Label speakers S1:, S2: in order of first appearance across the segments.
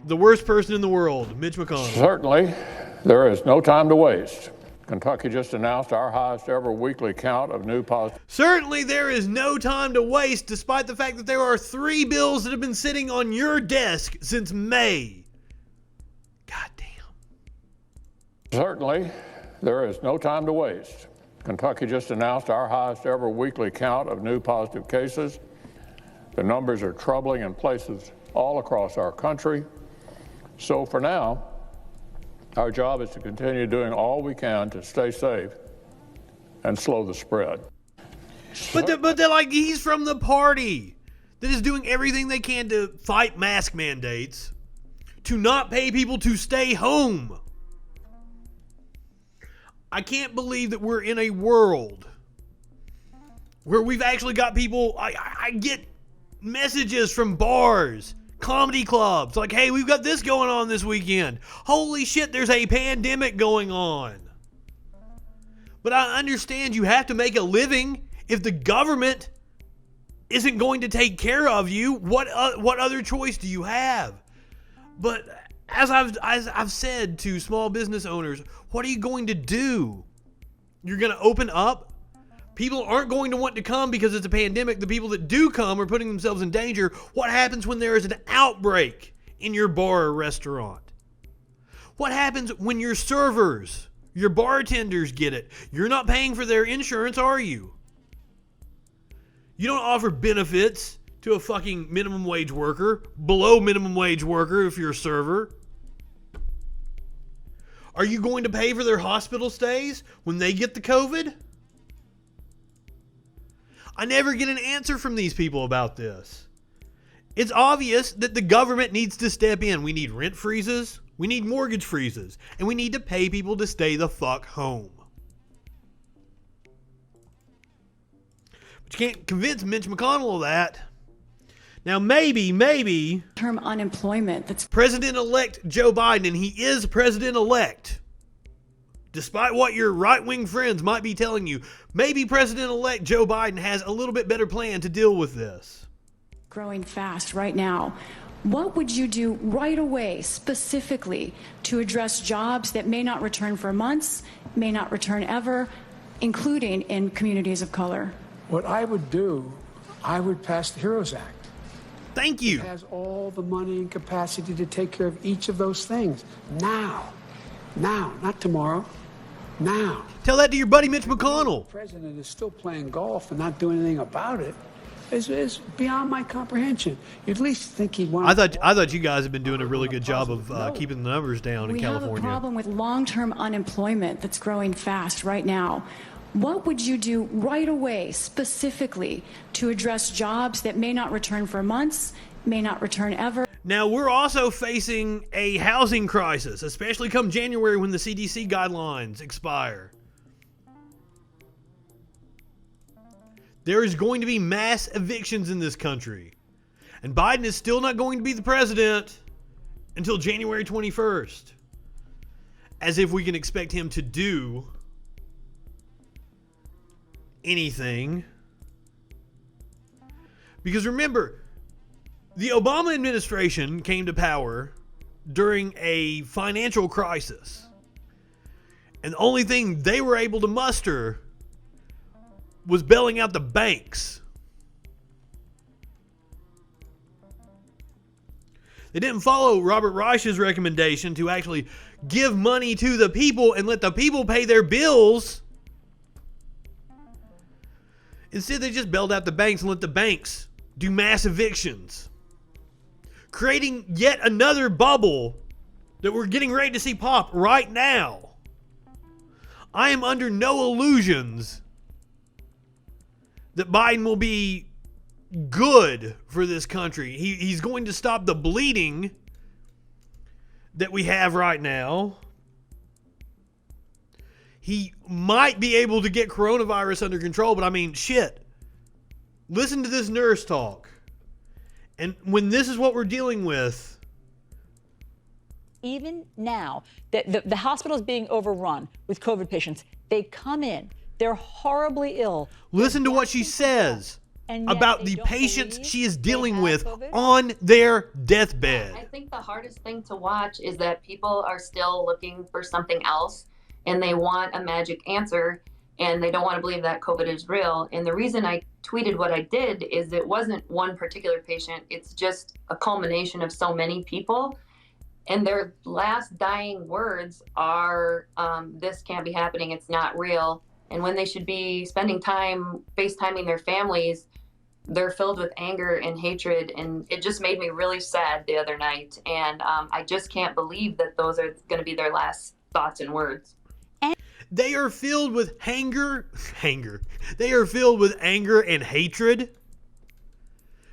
S1: the worst person in the world, Mitch McConnell.
S2: Certainly, there is no time to waste. Kentucky just announced our highest ever weekly count of new positive.
S1: Certainly there is no time to waste, despite the fact that there are 3 bills that have been sitting on your desk since May. God damn.
S2: Certainly, there is no time to waste. Kentucky just announced our highest ever weekly count of new positive cases. The numbers are troubling in places all across our country. So for now, our job is to continue doing all we can to stay safe and slow the spread.
S1: But they're like, he's from the party that is doing everything they can to fight mask mandates, to not pay people to stay home. I can't believe that we're in a world where we've actually got people, I get messages from bars, comedy clubs, like, hey, we've got this going on this weekend. Holy shit, there's a pandemic going on. But I understand you have to make a living. If the government isn't going to take care of you, what other choice do you have? But as I've said to small business owners, what are you going to do? You're going to open up? People aren't going to want to come because it's a pandemic. The people that do come are putting themselves in danger. What happens when there is an outbreak in your bar or restaurant? What happens when your servers, your bartenders get it? You're not paying for their insurance, are you? You don't offer benefits to a fucking minimum wage worker, below minimum wage worker if you're a server. Are you going to pay for their hospital stays when they get the COVID? I never get an answer from these people about this. It's obvious that the government needs to step in. We need rent freezes, we need mortgage freezes, and we need to pay people to stay the fuck home. But you can't convince Mitch McConnell of that. Now maybe
S3: term unemployment that's
S1: President-elect Joe Biden, and he is president-elect, despite what your right-wing friends might be telling you, maybe President-elect Joe Biden has a little bit better plan to deal with this.
S3: growing fast right now. What would you do right away, specifically, to address jobs that may not return for months, may not return ever, including in communities of color?
S4: What I would do, I would pass the HEROES Act.
S1: Thank you.
S4: It has all the money and capacity to take care of each of those things. Now, not tomorrow. Now.
S1: Tell that to your buddy Mitch McConnell.
S4: The president is still playing golf and not doing anything about it. Is beyond my comprehension. You'd at least think he'd want.
S1: I thought you guys have been doing a really good job of keeping the numbers down in California.
S3: We have a problem with long-term unemployment that's growing fast right now. What would you do right away, specifically, to address jobs that may not return for months, may not return ever?
S1: Now, we're also facing a housing crisis, especially come January when the CDC guidelines expire. There is going to be mass evictions in this country. And Biden is still not going to be the president until January 21st. As if we can expect him to do anything. Because remember, the Obama administration came to power during a financial crisis. And the only thing they were able to muster was bailing out the banks. They didn't follow Robert Reich's recommendation to actually give money to the people and let the people pay their bills. Instead, they just bailed out the banks and let the banks do mass evictions, creating yet another bubble that we're getting ready to see pop right now. I am under no illusions that Biden will be good for this country. He's going to stop the bleeding that we have right now. He might be able to get coronavirus under control, but I mean, shit. Listen to this nurse talk. And when this is what we're dealing with.
S5: Even now, the hospital is being overrun with COVID patients. They come in. They're horribly ill.
S1: Listen to what she says.
S5: And yet
S1: about
S5: they
S1: the
S5: don't
S1: patients
S5: believe
S1: she is
S5: they
S1: dealing
S5: have
S1: with
S5: COVID?
S1: on their deathbed.
S6: I think the hardest thing to watch is that people are still looking for something else and they want a magic answer and they don't want to believe that COVID is real. And the reason I tweeted what I did is it wasn't one particular patient, it's just a culmination of so many people. And their last dying words are, this can't be happening, it's not real. And when they should be spending time FaceTiming their families, they're filled with anger and hatred. And it just made me really sad the other night. And I just can't believe that those are going to be their last thoughts and words.
S1: They are filled with anger. They are filled with anger and hatred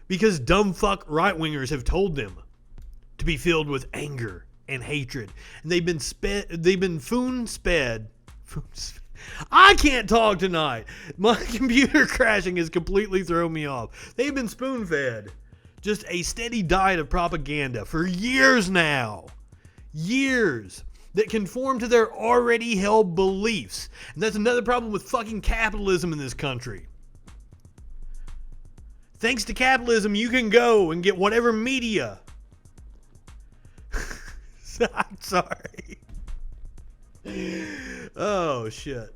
S1: because dumb fuck right-wingers have told them to be filled with anger and hatred. And they've been spoon-sped. I can't talk tonight. My computer crashing has completely thrown me off. They've been spoon-fed just a steady diet of propaganda for years now. Years. That conform to their already held beliefs. And that's another problem with fucking capitalism in this country. Thanks to capitalism, you can go and get whatever media. I'm sorry. Oh, shit.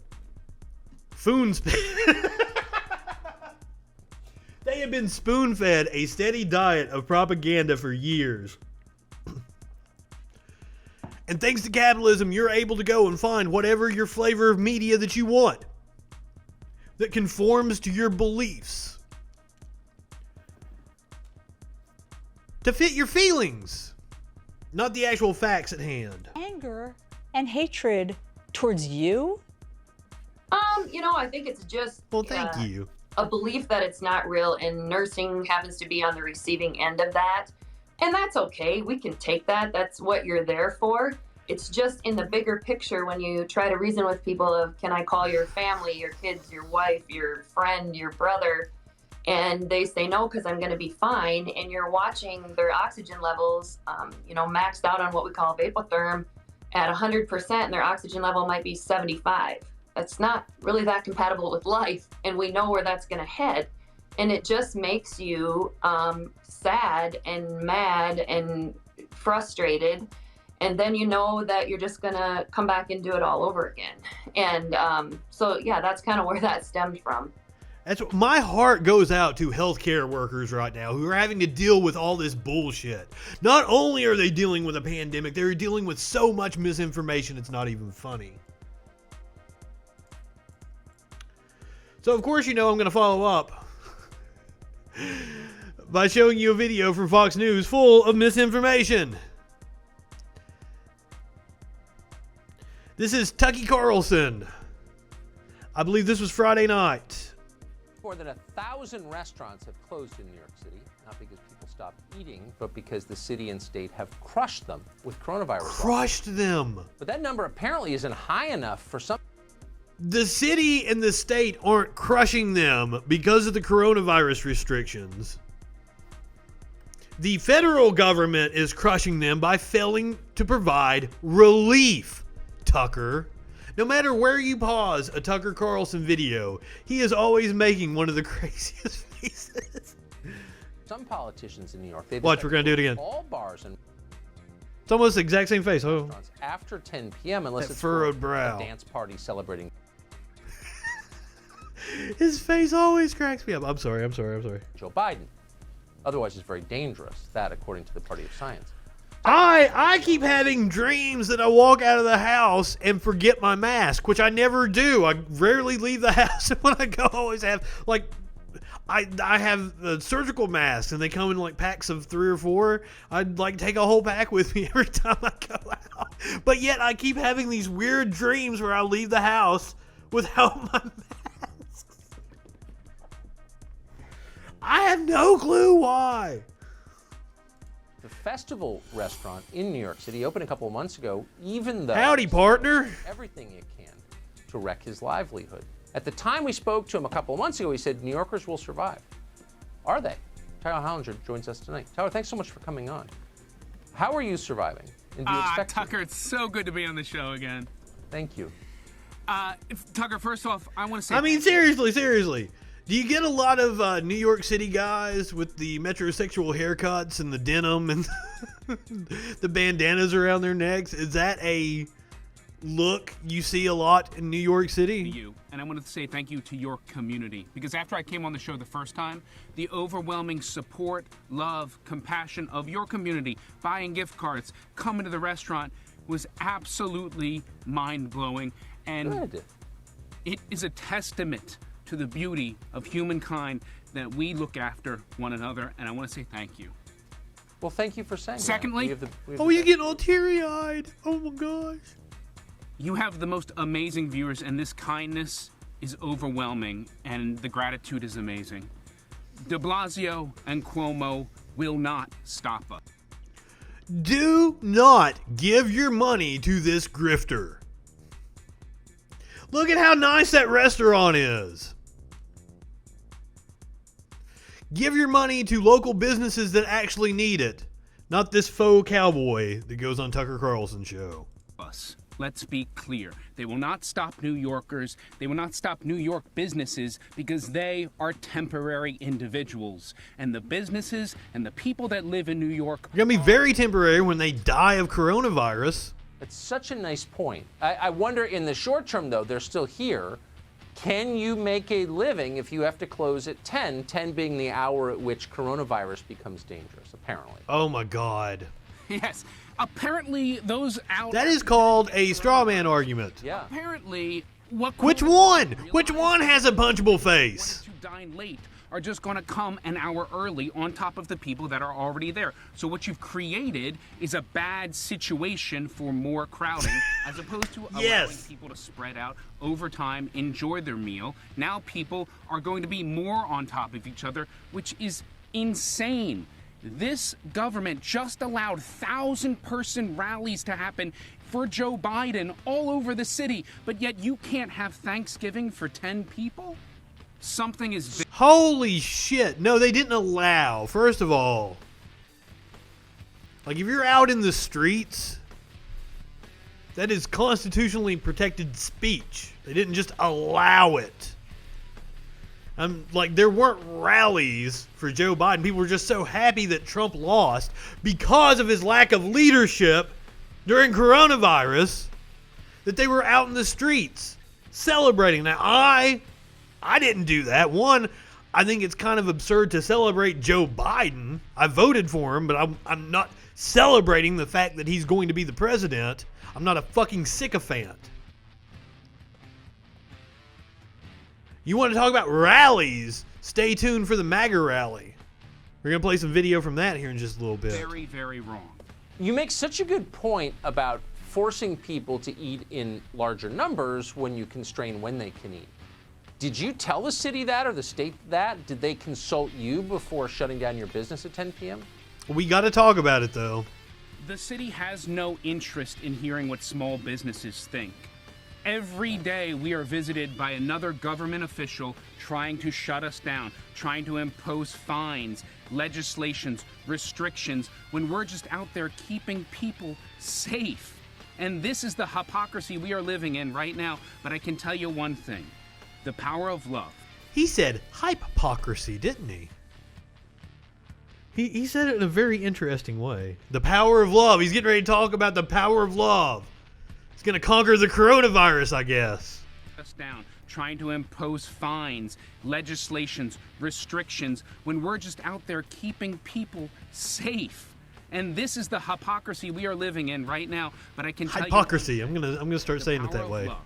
S1: They have been spoon-fed a steady diet of propaganda for years. And thanks to capitalism, you're able to go and find whatever your flavor of media that you want that conforms to your beliefs to fit your feelings, not the actual facts at hand.
S5: Anger and hatred towards you?
S6: I think it's just
S1: Well, thank you.
S6: a belief that it's not real, and nursing happens to be on the receiving end of that. And that's okay. We can take that. That's what you're there for. It's just in the bigger picture when you try to reason with people of, can I call your family, your kids, your wife, your friend, your brother? And they say no, because I'm going to be fine. And you're watching their oxygen levels, maxed out on what we call vapotherm at 100%, and their oxygen level might be 75. That's not really that compatible with life. And we know where that's going to head. And it just makes you sad and mad and frustrated. And then you know that you're just going to come back and do it all over again. And that's kind of where that stemmed from.
S1: That's what, my heart goes out to healthcare workers right now who are having to deal with all this bullshit. Not only are they dealing with a pandemic, they're dealing with so much misinformation it's not even funny. So of course I'm going to follow up by showing you a video from Fox News full of misinformation. This is Tucker Carlson. I believe this was Friday night.
S7: More than 1,000 restaurants have closed in New York City, not because people stopped eating, but because the city and state have crushed them with coronavirus.
S1: Crushed them.
S7: But that number apparently isn't high enough for some.
S1: The city and the state aren't crushing them because of the coronavirus restrictions. The federal government is crushing them by failing to provide relief, Tucker. No matter where you pause a Tucker Carlson video, he is always making one of the craziest faces.
S7: Some politicians in New York, they've
S1: watch, we're going to do it again.
S7: All bars and
S1: it's almost the exact same face. Oh,
S7: after 10 p.m. unless
S1: that
S7: it's
S1: furrowed brow.
S7: A dance party celebrating.
S1: His face always cracks me up. I'm sorry.
S7: Joe Biden. Otherwise, it's very dangerous. That, according to the Party of Science.
S1: I keep having dreams that I walk out of the house and forget my mask, which I never do. I rarely leave the house, and when I go, I always have I have surgical masks, and they come in packs of 3 or 4. I'd take a whole pack with me every time I go out. But yet I keep having these weird dreams where I leave the house without my mask. I have no clue why.
S7: The Festival restaurant in New York City opened a couple of months ago, even though
S1: howdy, partner.
S7: Everything it can to wreck his livelihood. At the time we spoke to him a couple of months ago, he said New Yorkers will survive. Are they? Tyler Hollinger joins us tonight. Tyler, thanks so much for coming on. How are you surviving? And do you expect
S8: Tucker, it's so good to be on the show again.
S7: Thank you.
S8: Tucker, first off, I want to say...
S1: I mean, seriously. Do you get a lot of New York City guys with the metrosexual haircuts and the denim and the bandanas around their necks? Is that a look you see a lot in New York City?
S8: You. And I wanted to say thank you to your community, because after I came on the show the first time, the overwhelming support, love, compassion of your community, buying gift cards, coming to the restaurant, was absolutely mind-blowing. And
S7: Good.
S8: it is a testament to the beauty of humankind that we look after one another, and I want to say thank you.
S7: Well, thank you for saying
S8: Secondly-
S7: that.
S1: Oh, you're getting all teary-eyed. Oh my gosh.
S8: You have the most amazing viewers, and this kindness is overwhelming, and the gratitude is amazing. De Blasio and Cuomo will not stop us.
S1: Do not give your money to this grifter. Look at how nice that restaurant is. Give your money to local businesses that actually need it, not this faux cowboy that goes on Tucker Carlson's show.
S8: Let's be clear. They will not stop New Yorkers. They will not stop New York businesses, because they are temporary individuals. And the businesses and the people that live in New York
S1: They're going to be very temporary when they die of coronavirus.
S7: It's such a nice point. I wonder, in the short term, though, they're still here. Can you make a living if you have to close at 10, 10 being the hour at which coronavirus becomes dangerous, apparently?
S1: Oh my God.
S8: Yes. Apparently, those out.
S1: That is called a straw man argument.
S7: Yeah.
S8: Apparently, what.
S1: Which one? Which one has a punchable face?
S8: To dine late are just going to come an hour early on top of the people that are already there. So what you've created is a bad situation for more crowding, as opposed to allowing people to spread out over time, enjoy their meal. Now people are going to be more on top of each other, which is insane. This government just allowed 1,000-person rallies to happen for Joe Biden all over the city, but yet you can't have Thanksgiving for 10 people? Something is...
S1: Holy shit. No, they didn't allow. First of all, like, if you're out in the streets, that is constitutionally protected speech. They didn't just allow it. Like, there weren't rallies for Joe Biden. People were just so happy that Trump lost because of his lack of leadership during coronavirus that they were out in the streets celebrating. Now, I didn't do that. One, I think it's kind of absurd to celebrate Joe Biden. I voted for him, but I'm not celebrating the fact that he's going to be the president. I'm not a fucking sycophant. You want to talk about rallies? Stay tuned for the MAGA rally. We're going to play some video from that here in just a little bit.
S8: very, very wrong.
S7: You make such a good point about forcing people to eat in larger numbers when you constrain when they can eat. Did you tell the city that, or the state that? Did they consult you before shutting down your business at 10 p.m.?
S1: We got to talk about it, though.
S8: The city has no interest in hearing what small businesses think. Every day we are visited by another government official trying to shut us down, trying to impose fines, legislations, restrictions, when we're just out there keeping people safe. And this is the hypocrisy we are living in right now. But I can tell you one thing, the power of love.
S1: He said hypocrisy, didn't he? He said it in a very interesting way. The power of love. He's getting ready to talk about the power of love. It's going to conquer the coronavirus, I guess.
S8: Us down, trying to impose fines, legislations, restrictions, when we're just out there keeping people safe. And this is the hypocrisy we are living in right now. But I can tell
S1: Hypocrisy.
S8: you,
S1: I'm gonna start saying it that way.
S8: Love,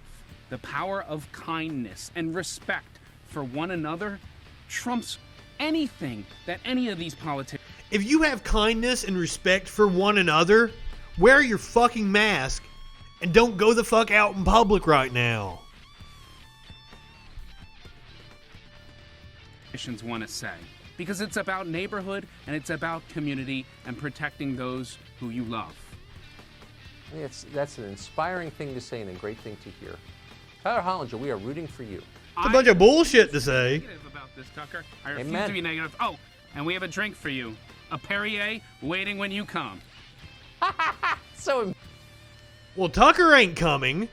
S8: the power of kindness and respect for one another trumps anything that any of these politicians.
S1: If you have kindness and respect for one another, wear your fucking mask and don't go the fuck out in public right now.
S8: Want to say, because it's about neighborhood and it's about community and protecting those who you love.
S7: That's an inspiring thing to say and a great thing to hear. Tyler Hollinger, we are rooting for you.
S1: It's a bunch of bullshit to say.
S8: Negative about this, Tucker. I refuse
S7: Amen.
S8: to be negative. Oh, and we have a drink for you. A Perrier waiting when you come.
S7: So,
S1: Well, Tucker ain't coming.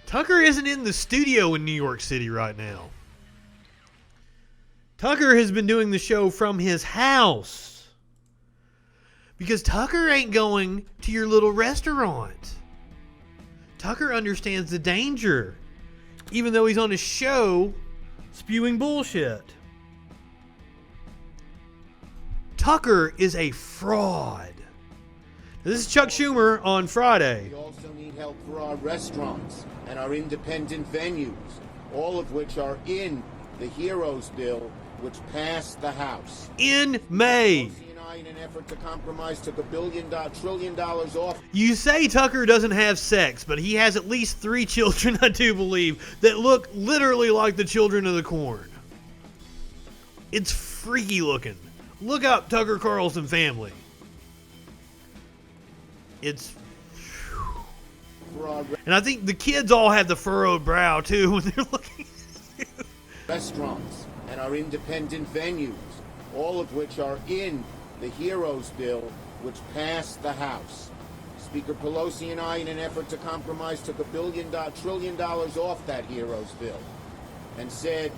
S1: Tucker isn't in the studio in New York City right now. Tucker has been doing the show from his house. Because Tucker ain't going to your little restaurant. Tucker understands the danger. Even though he's on a show spewing bullshit. Tucker is a fraud. This is Chuck Schumer on Friday.
S9: We also need help for our restaurants and our independent venues, all of which are in the Heroes Bill, which passed the House.
S1: In May.
S9: Pelosi and I, in an effort to compromise, took $1 trillion off.
S1: You say Tucker doesn't have sex, but he has at least 3 children, I do believe, that look literally like the children of the corn. It's freaky looking. Look up Tucker Carlson family. It's... And I think the kids all have the furrowed brow, too, when they're looking at you.
S9: Restaurants and our independent venues, all of which are in the Heroes Bill, which passed the House. Speaker Pelosi and I, in an effort to compromise, took $1 trillion off that Heroes Bill and said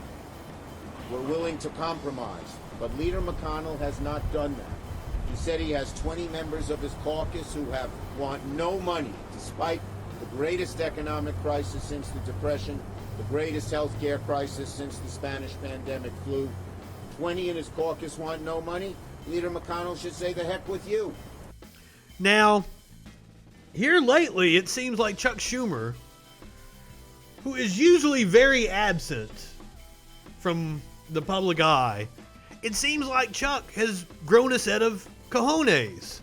S9: we're willing to compromise. But Leader McConnell has not done that. He said he has 20 members of his caucus who want no money, despite the greatest economic crisis since the Depression, the greatest health care crisis since the Spanish pandemic flu. 20 in his caucus want no money. Leader McConnell should say the heck with you.
S1: Now, here lately, it seems like Chuck Schumer, who is usually very absent from the public eye, it seems like Chuck has grown a set of cojones.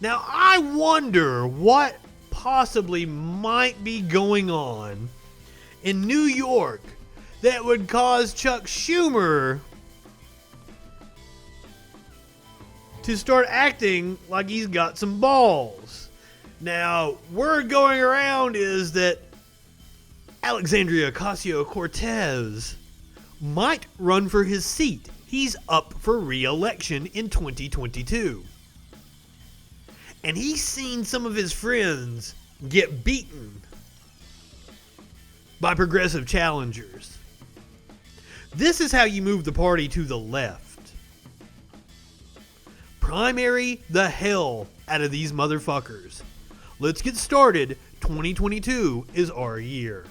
S1: Now, I wonder what possibly might be going on in New York that would cause Chuck Schumer to start acting like he's got some balls. Now, word going around is that Alexandria Ocasio-Cortez might run for his seat. He's up for re-election in 2022. And he's seen some of his friends get beaten by progressive challengers. This is how you move the party to the left. Primary the hell out of these motherfuckers. Let's get started. 2022 is our year.